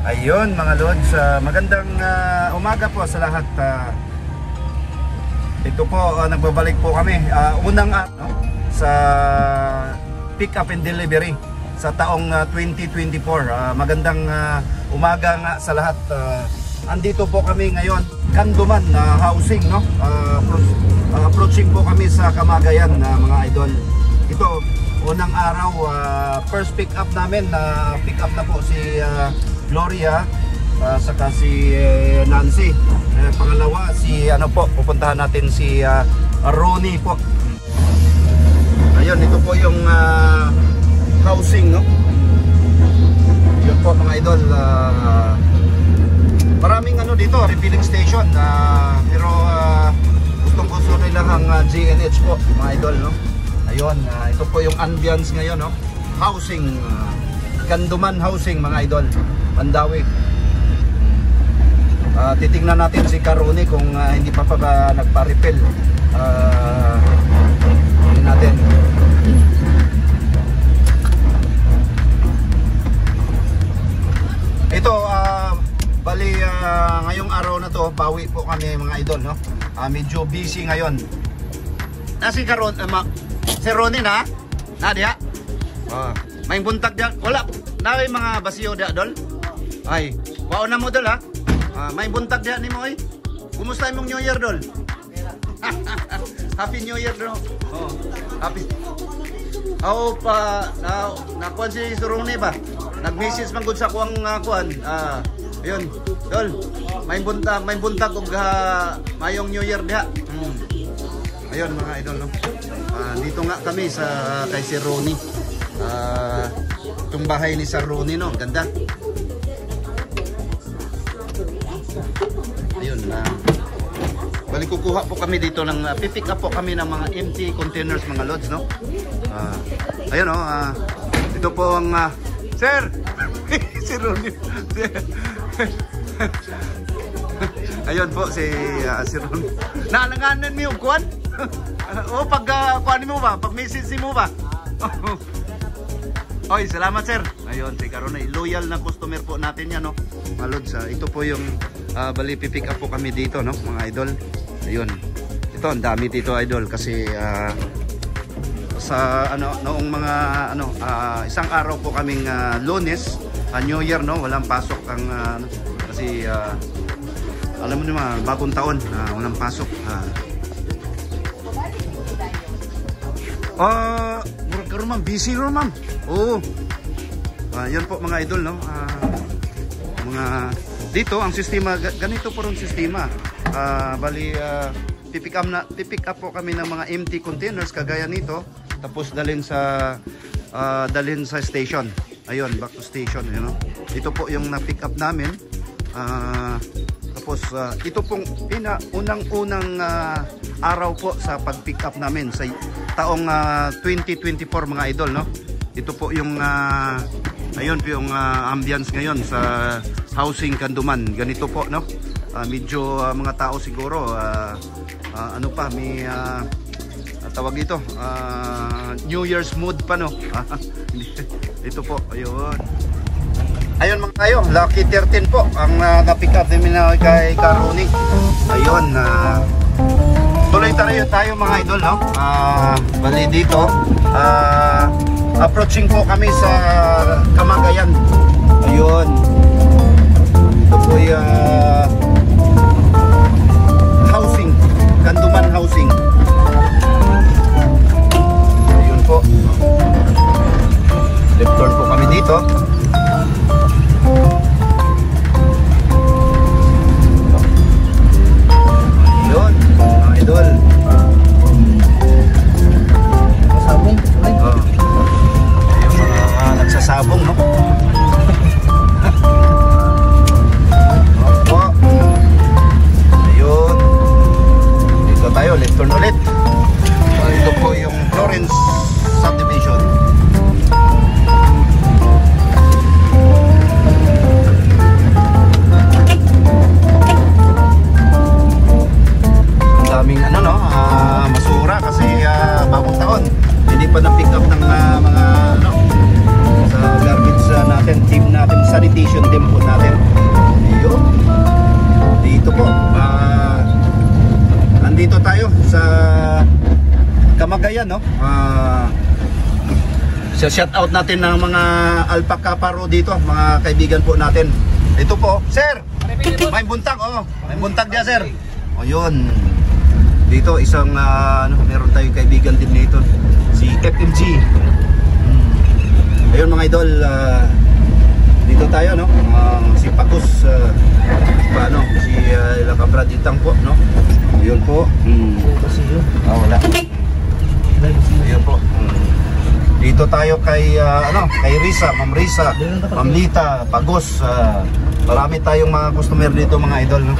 Ayun mga Lods, magandang umaga po sa lahat. Ito po, nagbabalik po kami. Unang sa pick up and delivery sa taong 2024. Magandang umaga nga sa lahat. Andito po kami ngayon, Kanduman housing, no? Approaching po kami sa Camagayan, mga idol. Ito, unang araw, first pick up namin. Pick up na po si Gloria, saka si Nancy. Pangalawa, si pupuntahan natin si Ronnie po. Ayun, ito po yung housing, no? Yun po mga idol. Maraming dito, refilling station. Pero gustong gusto nila ang GNH po, mga idol, no? Ayun, ito po yung ambience ngayon, no? Housing, Kanduman housing, mga idol, Mandawi. Titingnan natin si Karuni kung hindi pa nagpa-refill. Tingnan natin. Ito, bali ngayong araw na to, bawi po kami mga idol, no? Medyo busy ngayon. Si Karuni, si Ronnie na? Nadia? May buntag dia. Wala. Naway mga basiyo dia, dol? Ay, wao na mo, dol, ha? May buntag dia ni mo, ay. Kumusta imong New Year, dol? Happy New Year, dol. Happy. Nakuan si Ronnie ba? Nag-message man gud sa kuang kuan. Ayun, dol. May buntag og mayong New Year dia. Ayun mga idol, no. Dito nga kami sa kay si Ronnie. Itong bahay ni Sir Ronnie, no, ganda. Ayun, balik kukuha po kami dito ng pipick up po kami ng mga empty containers, mga loads, no. Ayun, no, ito po ang Sir si Ronnie. Ayun po si Ronnie. Nalanganan mo yung kuwan? Pag kuwan mo ba? Pag message mo ba? Oy, salamat sir. Ayun, si Karuni, loyal na customer po natin yan, no. Mga lods, ito po yung bali pipick up po kami dito, no, mga idol. Ayun. Ito ang dami dito, idol, kasi sa noong mga isang araw po kaming Lunes, New Year, no, walang pasok ang kasi alam mo naman, bagong taon, walang pasok. Karon ma'am, busy ro ma'am. Yan po mga idol, no. Mga dito ang sistema ganito po ron sistema. Bali pipick up po kami ng mga empty containers kagaya nito, tapos dalhin sa station. Ayun, back to station, you know. Ito po yung na-pick up namin. Tapos ito pong unang araw po sa pag-pick up namin sa taong 2024, mga idol, no. Ito po yung ayun po yung ambience ngayon sa housing Kanduman. Ganito po, no. Medyo mga tao siguro may tawag dito, New Year's mood pa, no. Ito po, ayun. Ayun mga kayo, lucky 13 po ang na-pick up namin kay Karuni. Ayun, tuloy tayo mga idol, no. Bali dito, approaching po kami sa Camagayan. Ayun. Ito po yung housing, Kanduman housing. Ayun po. Left turn po kami dito. Ayun, mga idol. Sabong. Ayun, mga nagsasabong, no. station din po natin. Ayun. Dito po. Andito tayo sa Camagayan, no? Shout out natin ng mga alpaca paro dito, mga kaibigan po natin. Ito po, sir. May buntag, oh. May buntag dia, sir. O yun. Dito isang meron tayong kaibigan din dito, si FMG. Ayun mga idol, dito tayo, no? Si Pakus, si Lakabrad Itang po, no? Ayun po. Wala. Ayun po. Dito tayo kay kay Risa, Ma'am Risa, Ma'am Lita, Pagos. Marami tayong mga customer dito mga idol, no?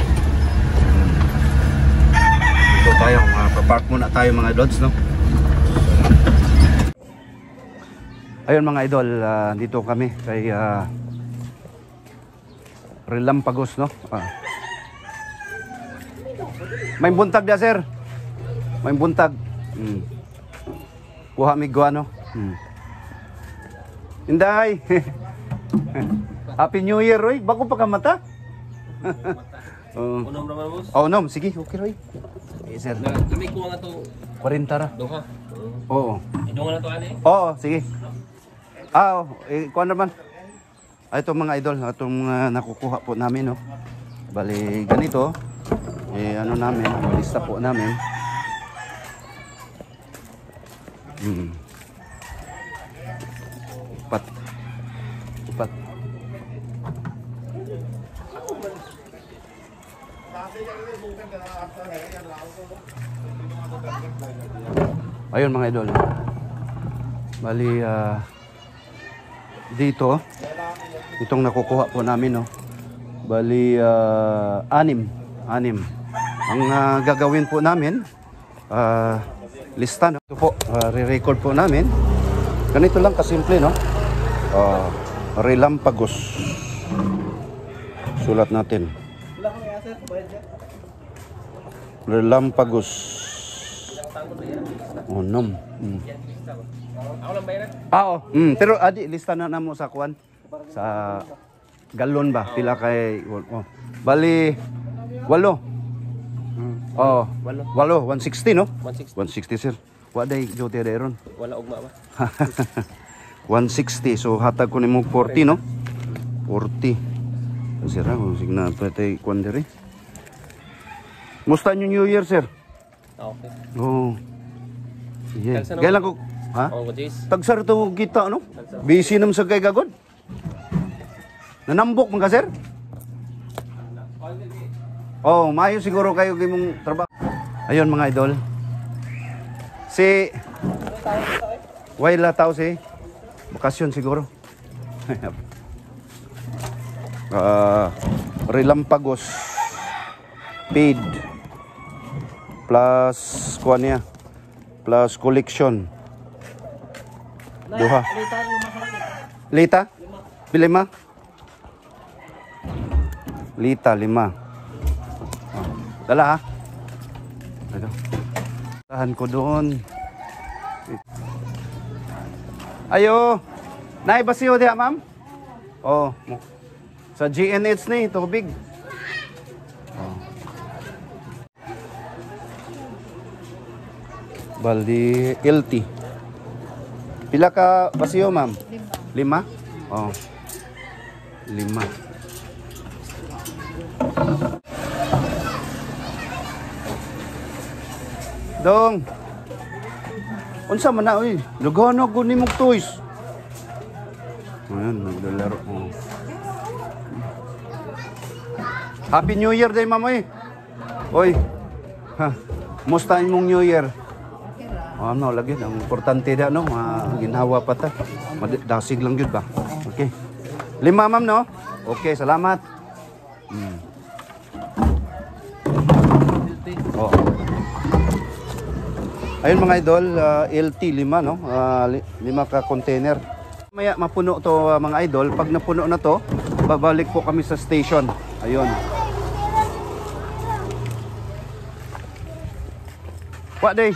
Dito tayo, pa-park muna tayo mga idols, no? Ayun mga idol, dito kami kay Relampagos, no? May buntag dia, sir. May buntag. Kuha mi guano. Inday. Happy New Year, Roy. Bago pa ka mata. Unom naman, boss. Unom. Sige, okay, Roy. Sir. Kami kuha nga to. 40 ra. Duha. Oo. Idungan na to, ani? Oo, sige. Kuha naman. Ito mga idol, itong nakukuha po namin, no. Bali, ganito. Namin, lista po namin. Upat. Ayun mga idol. Bali, dito, itong nakukuha po namin, no. Bali, anim. Ang gagawin po namin, lista, no. Ito po, re-record po namin. Ganito lang kasimple, no. Relampagos. Sulat natin. Relampagos. Unom. Ako lang bayaran? Oo. Pero adi, lista na namo sa kuan. Sa galon ba? Pila kay... Bali, 8. Walo. 160, no? 160, sir. Waday, jote ron. Wala ugma ba? 160. So, hatag ko ni mo 40, no? 40. Sir, sige na. Patay kuan diri. Musta nyo New Year, sir? Okay. Oo. Yeah. Tagsa na- Kailan ko... Ha? Oo, Jace. Tagsar to kita, no? Busy naman sa kay gagod. Nanambok man ka, sir? Oh, mayo siguro kayo kay mong trabaho. Ayun mga idol. Si Wala tao si bakasyon siguro. Relampagos paid plus kuan niya plus collection. Duha. Lita? Lima? Lita, 5. Dala ha? Ito. Tahan ko doon. Ayo. Naibasiyo diha, ma'am? Oh. Sa GNH ni, tubig. Oh. Baldi LT. Pila ka basiyo, ma'am? 5. Oh. 5. Dong. Unsa man na oy? Lugano gud nimong toys. Ayan, naglalaro. Oh. Happy New Year day, ma'am oy. Oy. Ha. Musta imong New Year? Ano lagi ang importante da no, ginhawa pa ta. Dasig lang gyud ba. Okay. 5 ma'am no? Okay, salamat. Oh. Ayun mga idol, LT 5 no, 5 ka container. Maya mapuno to mga idol. Pag napuno na to, babalik po kami sa station. Ayun. What day?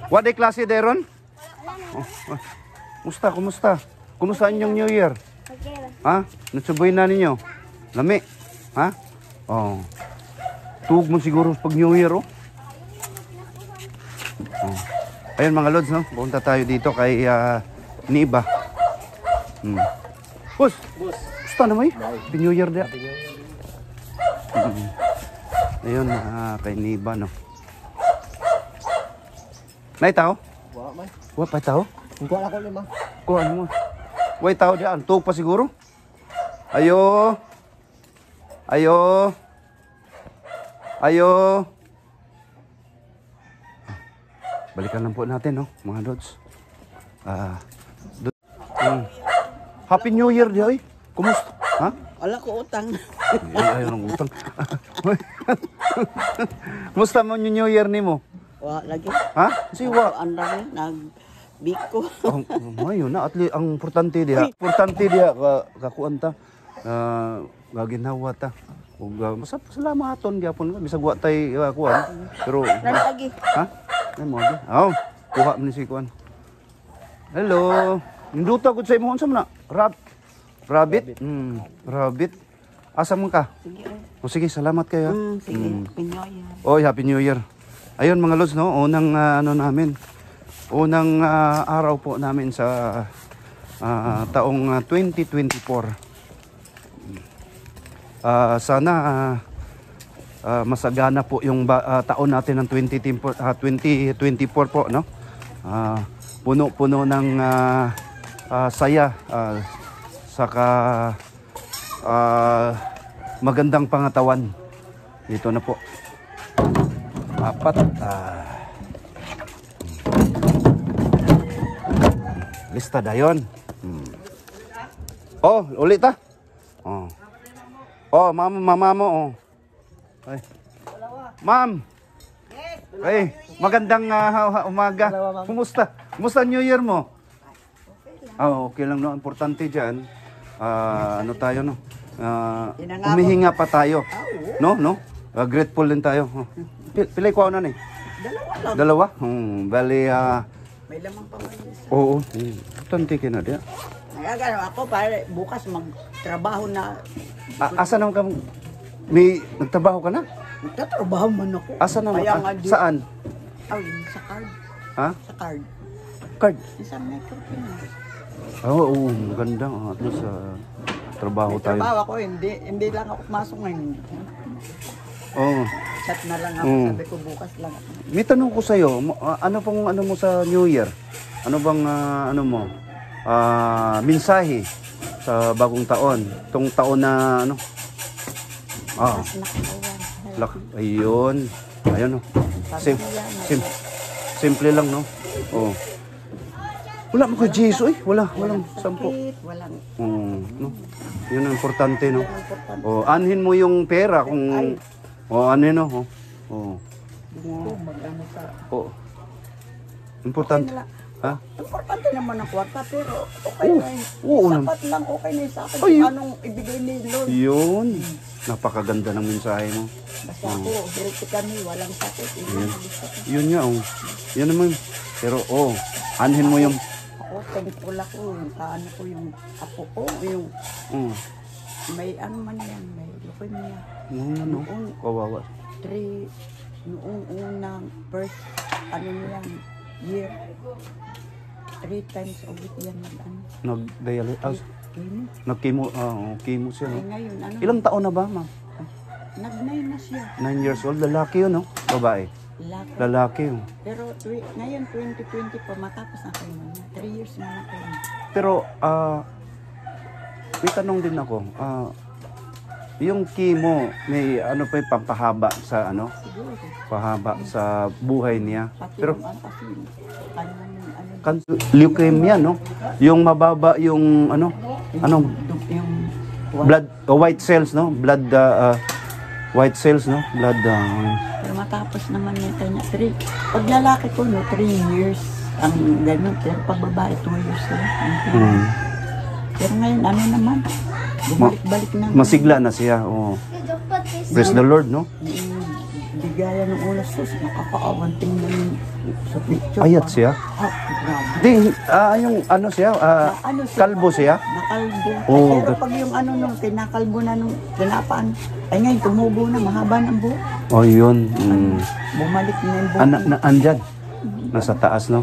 What day klase deron? Oh, kumusta? Kumusta ang inyong New Year? Okay. Ha? Natsuboy na ninyo? Lami? Ha? Oh. Tuog mo siguro pag New Year, oh. Oh. Ayun mga lods, no? Punta tayo dito kay Niba. Boss! Gusto na mo eh? Happy New Year dia. Ayun, kay Niba, no? Nay tao? Wala man. Wala pa tao? Kung kuha ako lima. Kuha mo. Wala tao diyan. Tuog pa siguro? Ayo! Ayo! Ayo! Balikan lang po natin, no, mga lods. Happy New Year, di ay. Kumusta? Ha? Wala ko utang. Ay, ayun ang utang. Kumusta mo yung New Year ni mo? Wala lagi. Ha? Siwa. Anda rin, nagbiko. Ayun na, at least ang importante diha. Importante diha, kakuan ta. Gaginawa ta. Salamaton gyapon bisag wa tay kuan. Pero Nalagi. ha? Ay mo di. Aw, kuha man si kuan. Hello. Ninduta gud sa imong unsa man na? Rabbit. Rabbit. Asa man ka? Sige. O sige, salamat kayo. Sige. Pinyoyan. Oy, Happy New Year. Ayun mga lods, no, unang unang araw po namin sa taong 2024. Sana masagana po yung taon natin ng 2024 po, no? Puno-puno ng saya, saka magandang pangatawan. Dito na po. Apat. Lista dayon. Oh, ulit ta. Oh. Oh, mama mo. Oh. Ay. Ma'am. Ay, magandang umaga. Kumusta? Kumusta New Year mo? Okay lang, no. Importante diyan. Ano tayo, no? Humihinga pa tayo. No? Grateful din tayo. Pilay ko na ni. Dalawa? Bali, May lamang pa man. oo. Importante ka na diya. Nagagano ako para bukas magtrabaho na. Asa naman ka? May nagtrabaho ka na? Nagtatrabaho man ako. Asa naman? Kaya nga Saan? Sa card. Ha? Sa card. Card? Sa microfinance. Oo, maganda. At least trabaho tayo. Trabaho ako, hindi lang ako pumasok ngayon. Oo. Chat na lang ako, sabi ko bukas lang ako. May tanong ko sa'yo, ano pong ano mo sa New Year? Ano bang ano mo? Mensahe sa bagong taon? Itong taon na ano? Mas nakakawan. Ayun. Ayun, no. Simple lang, no? Oo. Wala mo kay Jesus, eh. Walang sampo. Walang No? Yun ang importante, no? importante. Anhin mo yung pera kung... ano, no? Mag-ano sa... Importante. Okay na lang. Ha? Importante naman ang kwarta, pero okay na yun. Oo, Sapat lang, okay na yun sa akin. Ay, Kung anong ibigay ni Lord. Yun. Napakaganda ng mensahe mo. Basta ako, healthy kami, walang sakit. Yun nga, oh. Yun naman. Pero, anhin mo yung... Ako, thankful ako. Sa ano ko yung apo ko, yung may ano man yan, may leukemia. Ano? Kawawa. Noong unang first, ano yan, year, 3 times a week yan, ano. Nag-dialysis. Chemo. Chemo siya, no? Eh, ngayon, ano, Ilang taon na ba, ma'am? nag-9 na siya. 9 years old. Lalaki yun, no? Babae. Laki. Lalaki yun. Pero ngayon, 2020 pa, matapos na kayo na. 3 years na na kayo. Pero, may tanong din ako. Yung chemo, may ano pa yung pampahaba sa ano? Siguro. Pahaba sa buhay niya. Pati Pero, yung kasi, leukemia, no? Yung mababa yung ano? Anong? yung Blood, white cells, no? Blood, white cells, no? Blood, pero matapos naman nito niya, 3. Pag lalaki ko, 3 years ang ganun. Pero pag babae, 2 years lang. Pero ngayon, ano naman, bumalik-balik na. masigla na siya. Praise the Lord, no? gaya ng ulas sus, nakakaawang tingnan yung sa picture. Payat siya? Ah, grabe. Di, yung ano siya, Ano kalbo siya? Nakalbo. Oo, Pero pag yung ano nung kinakalbo na nung tinapaan, ay ngayon tumubo na, mahaba ng buhok. Oh, yun. Mm. Bumalik na yung buhok. Andyan. Nasa taas, no?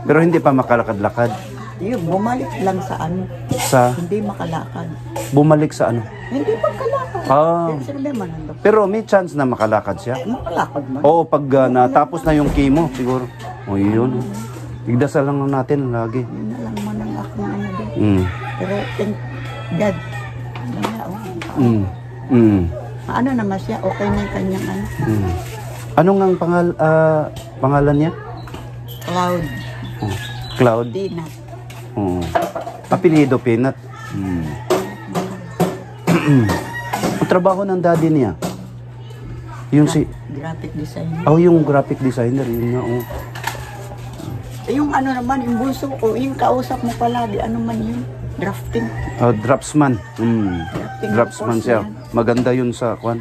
Pero hindi pa makalakad-lakad. Yun, bumalik lang sa ano. Sa, Hindi makalakad. bumalik sa ano? Hindi makalakad. Ah. Pero sinabi man ang doktor. Pero may chance na makalakad siya. Makalakad man. Oo, pag natapos na yung chemo, siguro. O yun. Igdasal lang natin lagi. Yun na lang man ang aking ano doon. Mm. Pero thank God. Wala, oh. Mm. Mm. Ano naman siya, okay na yung kanyang ano. Mm. Anong ang pangalan niya? Cloud. Oh. Cloud? Dina. Oo. Apelido Peanut. Mm. Ang trabaho ng daddy niya? Yung si... Graphic designer. Oh, yung graphic designer. Yun nga, oh. Yung ano naman, yung bunso ko, yung kausap mo palagi, ano man yun? Drafting. Draftsman. Mm. Draftsman course siya. yan. Maganda yun sa kwan.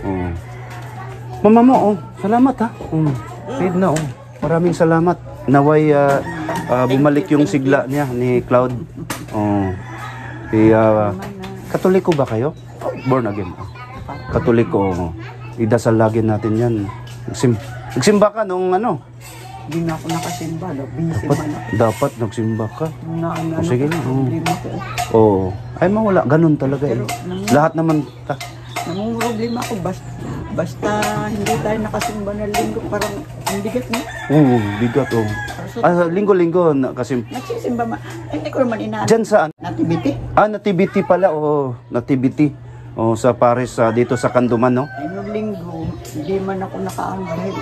Oh. Mama mo, oh. Salamat, ha. Paid na, oh. Maraming salamat. Naway bumalik yung sigla niya ni Cloud. Oh. Katoliko ba kayo? Born again. Oh. Katoliko. Oh. Idasal lagi natin yan. Nagsimba ka nung ano? Hindi na ako nakasimba, no? Busy man ako. Dapat nagsimba ka. Na, ano, O, sige lang. problema ko. Oo. Ay, mawala. Ganun talaga eh. Pero, Lahat naman. Namumroblema ako, basta hindi tayo nakasimba ng linggo, parang ang bigat na. Oo, bigat oh. Linggo-linggo kasi. Nagsisimba man. Hindi ko naman inaano. Diyan saan? Nativity. Nativity pala. Oh, Nativity. Oh, sa Paris, dito sa Kanduman, no? Ay, nung linggo, hindi man ako nakaano dahil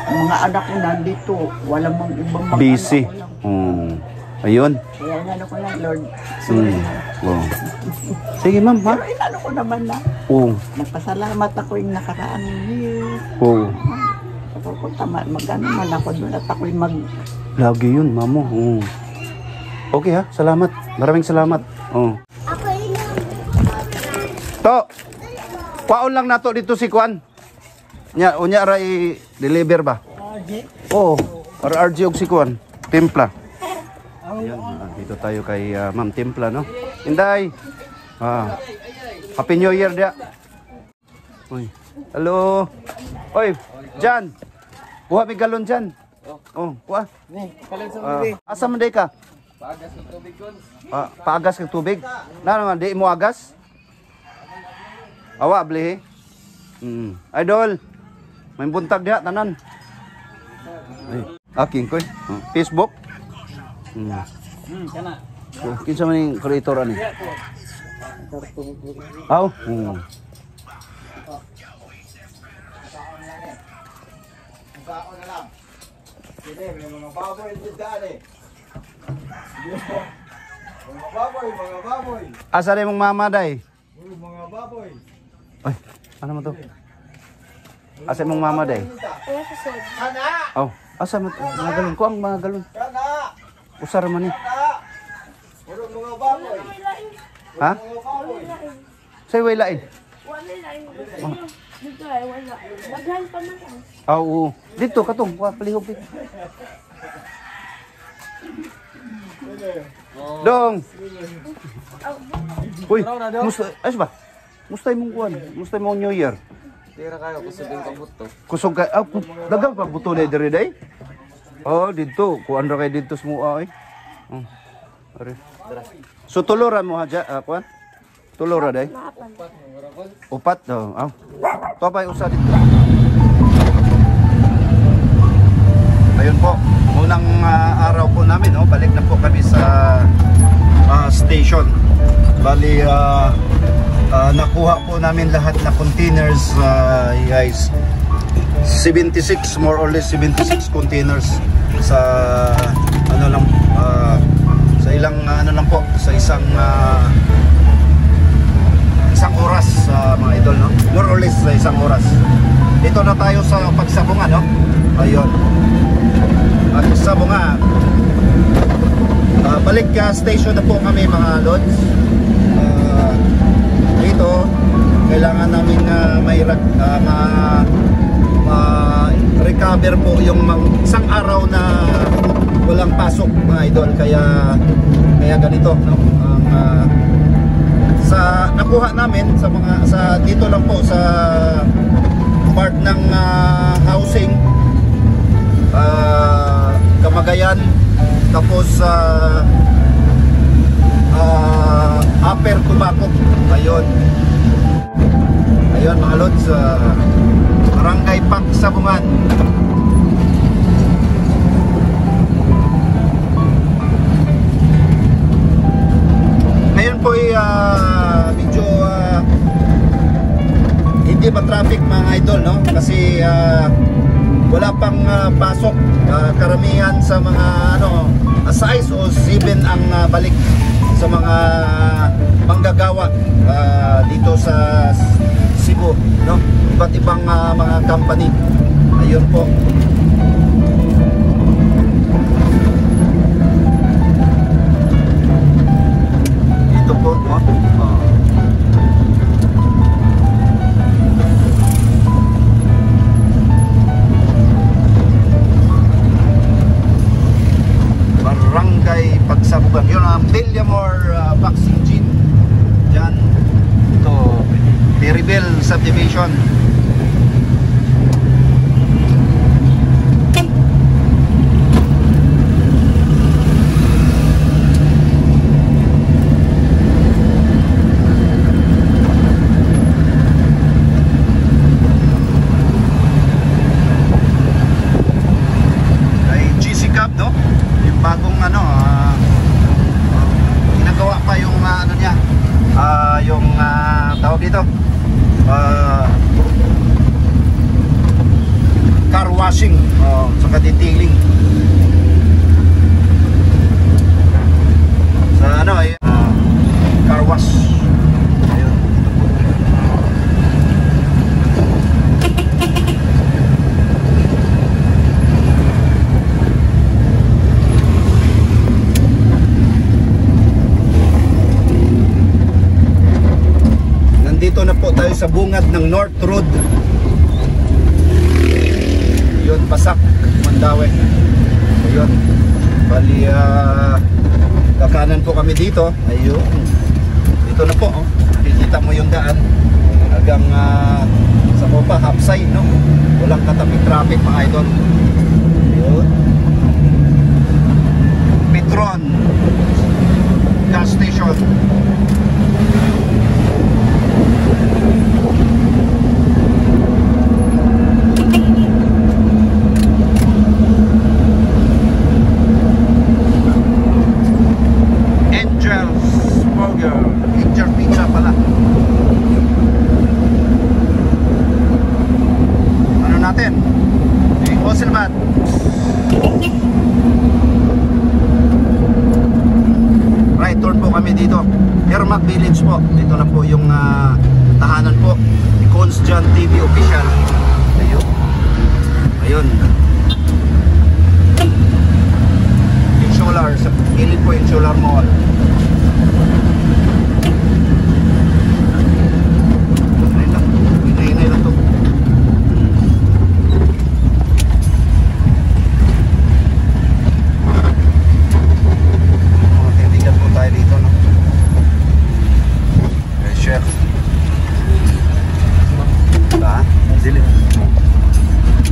ang mga anak ko nandito, walang mga ibang mga Busy. anak ko lang. Ayun. Kaya inano ko lang, Lord, sorry na. Oh. Sige, ma'am, ha? Pero inano ko naman na, Oo. nagpasalamat ako yung nakaraang year. Oo. Pupunta mag-ano man ako doon at ako'y mag... Lagi yun, mamo. Oo. Okay, ha? Salamat. Maraming salamat. Oo. To, kwaon lang nato dito si Kwan. Unya ra i-deliver ba? Oo. Para RG og si Kwan. Timpla. Ayan, dito tayo kay Ma'am Timpla, no? Inday. Happy New Year dia. Uy. Hello. Oy, Jan. Kuha mi galon Jan. Oh, kuha. Asa man day ka? Paagas ng tubig kon. Paagas kag tubig. Na naman di mo agas? Awa bli. Idol. May buntag diha tanan. Aking koy. Facebook. Kana. Kinsa man ning creator ani? Aw. Mga baboy. Asa rin mong mama day? Mga baboy. Ay, ano mo to? Asa mong mama day? Oh, asa mo mga galon ko ang mga galon. Usar man ni. Mga baboy. Ha? Say way lain. Dito ay wala. Daghan pa man. Oo. Dito katong palihog dito. Dong. Uy, musta ayos ba? Mustay mong kuan, mustay mong New Year. Tira kayo kusugin ka buto. Kusog ka, dagang pa buto na diri day. Oh, dito, kuan ra kay dito sa mua ay. Are. So tulora mo ha, kuan? Tulora day. Upat daw. To pa usa dito. Ayun po, unang araw po namin, balik na po kami sa station. Bali, nakuha po namin lahat na containers, guys. 76, more or less 76 containers sa ano lang, sa ilang ano lang po, sa isang oras, mga idol, no? More or less sa isang oras. Dito na tayo sa pagsabungan, no? Ayun. At sa bunga, balik station na po kami, mga lods. Dito kailangan namin recover po yung isang araw na walang pasok mga idol, kaya ganito, no? Sa nakuha namin sa dito lang po sa part ng housing, Camagayan, tapos Upper Tubaco. Ayun mga lods, Barangay Pagsabungan. Ngayon po ay medyo hindi ba traffic mga idol, no? Kasi wala pang pasok, karamihan sa mga size o 7 ang balik sa mga manggagawa dito sa Cebu, no? Iba't ibang mga company. Ayun po. Dito po, no? Barangay Pagsabugan. Yun ang Villamor Vaccine Gym. Diyan. Ito, Peribel Subdivision. Kay GC Cup, no? Yung bagong ginagawa pa yung niya, yung tawag dito, car washing, saka detailing sa car wash. Ayun. Nandito na po tayo sa bungad ng North Road. Yun, Pasak, Mandaue. Ayun. Bali, kakanan po kami dito. Ayun. Dito na po, oh. Nakikita mo yung daan. Hanggang sa Copa, Hapsay, no? Walang kataping traffic, mga idol. Ayun. Petron gas station. Angel Pizza pala. Ano natin? Oselbat. Right turn po kami dito. Hermac Village po. Dito na po yung tahanan po ni Consjan TV Official. Ayun. Ayun. Insular. Sa gilid po Insular Mall. Hinay lang to. Mga kaibigan po tayo dito, no? Okay, chef. Ba? Dili.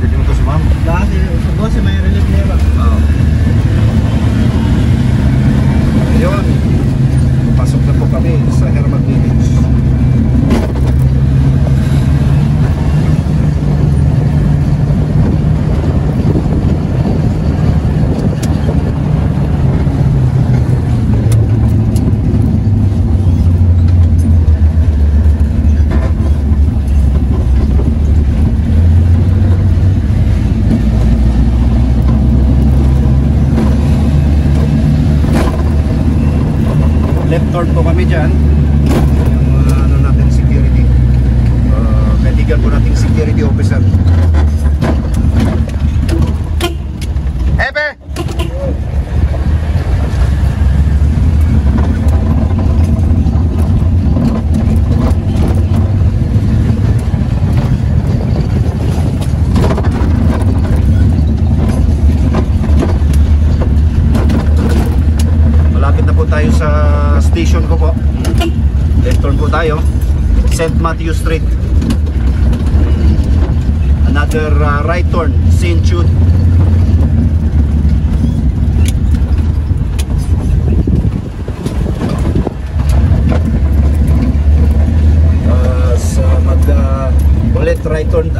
Dili mo to si ma'am? Dahil sa boss may relief niya ba? Oo. Ayun. Pasok na po kami sa Hermac Village. Left turn po kami dyan. Yung natin security, kaibigan po nating security officer. Ebe! tayo. St. Matthew Street. Another right turn, St. Jude. Ulit right turn,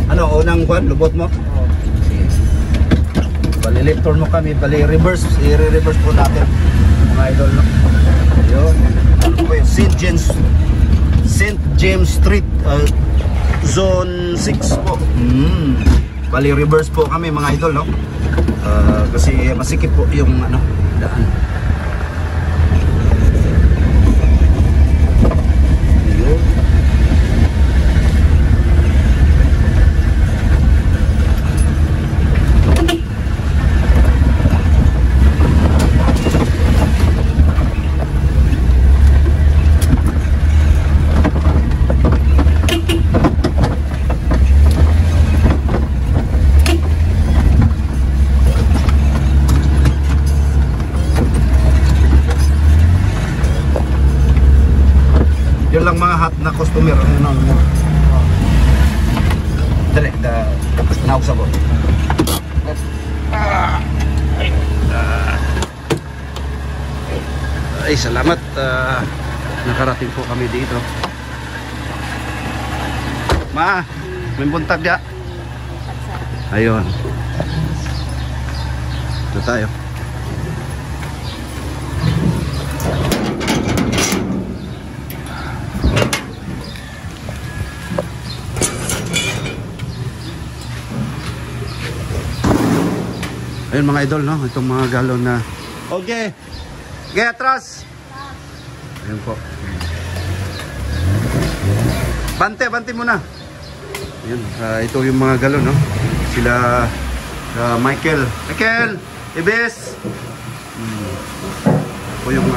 unang kwan, lubot mo? Bali left turn mo kami, bali reverse, i-reverse po natin mga idol, no? Ayun, ano po yun, St. James Street, Zone 6 po. Bali reverse po kami mga idol, no? Kasi masikip po yung daan. Yun lang mga hot na customer. Dali, naog sa ko. Ay, salamat. Nakarating po kami dito. Ma, may buntag ya. Ayun. Ito tayo. Ayun mga idol, no? Itong mga galon na... Okay! Okay, atras! Ayun po. Bante muna! Ayun, ito yung mga galon, no? Sila... Michael! Ibis! Ito yung...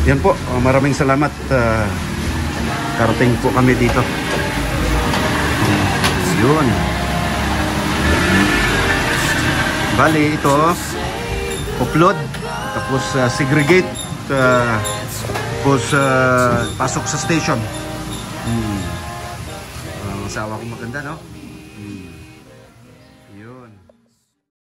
Yan po, maraming salamat. Karating po kami dito. Yun. Bali, ito upload, tapos segregate, tapos pasok sa station. Ang asawa ko maganda, no?